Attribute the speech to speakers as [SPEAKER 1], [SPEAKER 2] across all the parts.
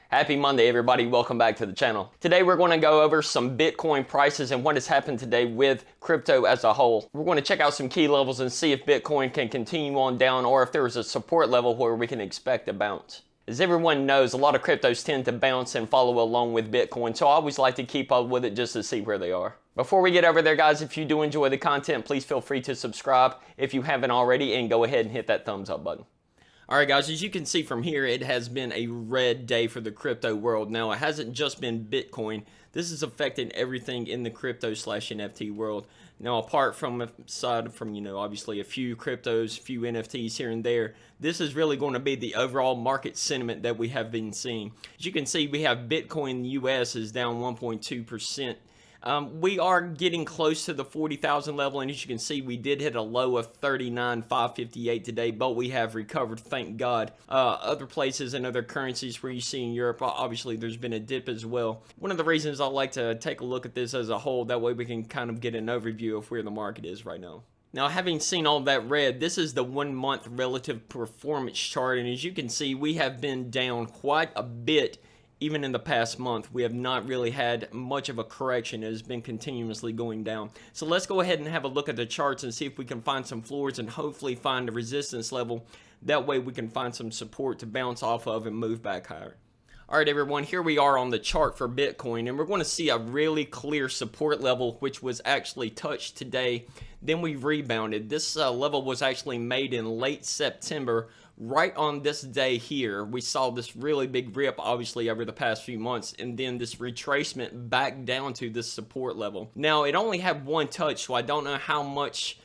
[SPEAKER 1] Happy Monday, everybody. Welcome back to the channel. Today, we're going to go over some Bitcoin prices and what has happened today with crypto as a whole. We're going to check out some key levels and see if Bitcoin can continue on down or if there is a support level where we can expect a bounce. As everyone knows, a lot of cryptos tend to bounce and follow along with Bitcoin, so I always like to keep up with it just to see where they are. Before we get over there, guys, if you do enjoy the content, please feel free to subscribe if you haven't already, and go ahead and hit that thumbs up button. Alright guys, as you can see from here, it has been a red day for the crypto world. Now, it hasn't just been Bitcoin. This is affecting everything in the crypto/NFT world. Now, apart from obviously a few cryptos, a few NFTs here and there, this is really going to be the overall market sentiment that we have been seeing. As you can see, we have Bitcoin US is down 1.2%. We are getting close to the 40,000 level, and as you can see, we did hit a low of 39,558 today, but we have recovered, thank God. Other places and other currencies where you see in Europe, obviously there's been a dip as well. One of the reasons I like to take a look at this as a whole, that way we can kind of get an overview of where the market is right now. Now, having seen all that red, this is the 1 month relative performance chart, and as you can see, we have been down quite a bit. Even in the past month, we have not really had much of a correction. It has been continuously going down. So let's go ahead and have a look at the charts and see if we can find some floors and hopefully find a resistance level. That way we can find some support to bounce off of and move back higher. Alright everyone, here we are on the chart for Bitcoin, and we're going to see a really clear support level which was actually touched today. Then we rebounded. This level was actually made in late September. Right on this day here, we saw this really big rip, obviously, over the past few months, and then this retracement back down to this support level. Now, it only had one touch, so I don't know how much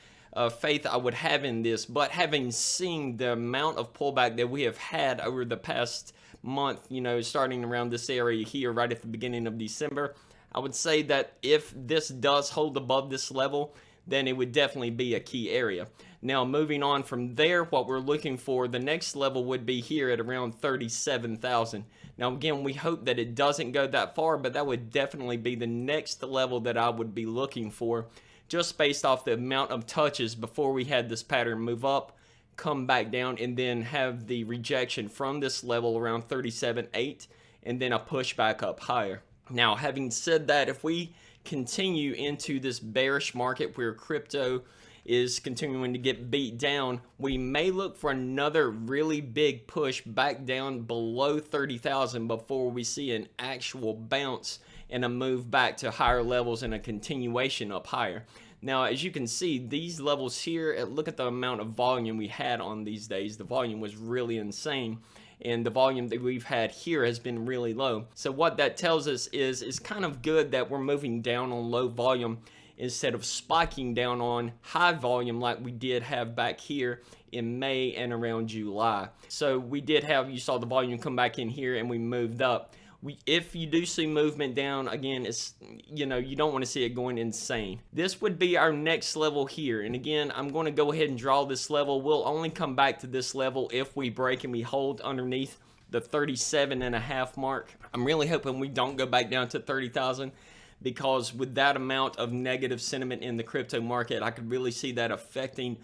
[SPEAKER 1] faith I would have in this, but having seen the amount of pullback that we have had over the past month, starting around this area here, right at the beginning of December, I would say that if this does hold above this level, then it would definitely be a key area. Now, moving on from there, what we're looking for, the next level would be here at around 37,000. Now, again, we hope that it doesn't go that far, but that would definitely be the next level that I would be looking for, just based off the amount of touches before we had this pattern move up, come back down, and then have the rejection from this level around 37.8, and then a push back up higher. Now, having said that, if we continue into this bearish market where crypto is continuing to get beat down, we may look for another really big push back down below 30,000 before we see an actual bounce and a move back to higher levels and a continuation up higher. Now, as you can see, these levels here, look at the amount of volume we had on these days. The volume was really insane, and the volume that we've had here has been really low. So what that tells us is it's kind of good that we're moving down on low volume instead of spiking down on high volume like we did have back here in May and around July. So we did have, you saw the volume come back in here and we moved up. If you do see movement down, again, it's, you don't want to see it going insane. This would be our next level here. And again, I'm going to go ahead and draw this level. We'll only come back to this level if we break and we hold underneath the 37.5 mark. I'm really hoping we don't go back down to 30,000, because with that amount of negative sentiment in the crypto market, I could really see that affecting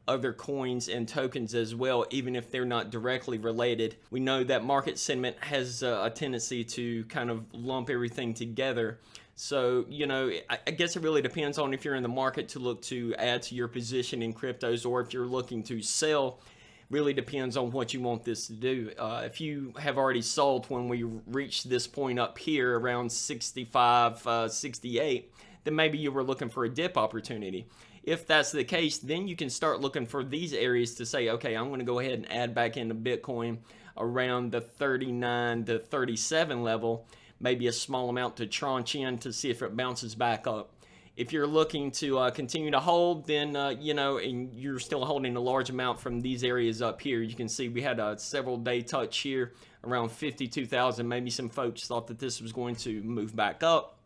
[SPEAKER 1] other coins and tokens as well, even if they're not directly related. We know that market sentiment has a tendency to kind of lump everything together. So, I guess it really depends on if you're in the market to look to add to your position in cryptos, or if you're looking to sell. Really depends on what you want this to do. If you have already sold when we reached this point up here around 65, 68, then maybe you were looking for a dip opportunity. If that's the case, then you can start looking for these areas to say, okay, I'm going to go ahead and add back into Bitcoin around the 39 to 37 level, maybe a small amount to tranche in to see if it bounces back up. If you're looking to continue to hold, then, and you're still holding a large amount from these areas up here, you can see we had a several day touch here around 52,000. Maybe some folks thought that this was going to move back up.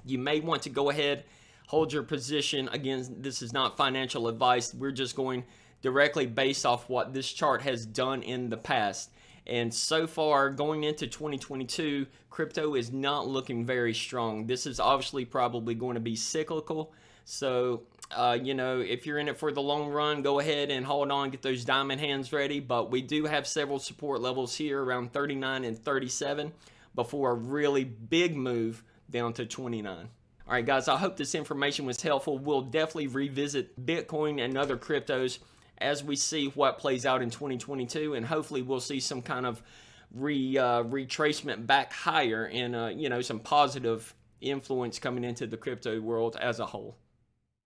[SPEAKER 1] You may want to go ahead, hold your position. Again, this is not financial advice. We're just going directly based off what this chart has done in the past. And so far, going into 2022, crypto is not looking very strong. This is obviously probably going to be cyclical. So You know, if you're in it for the long run, go ahead and hold on, get those diamond hands ready. But we do have several support levels here around 39 and 37 before a really big move down to 29. All right, guys, I hope this information was helpful. We'll definitely revisit Bitcoin and other cryptos as we see what plays out in 2022, and hopefully we'll see some kind of retracement back higher and you know, some positive influence coming into the crypto world as a whole.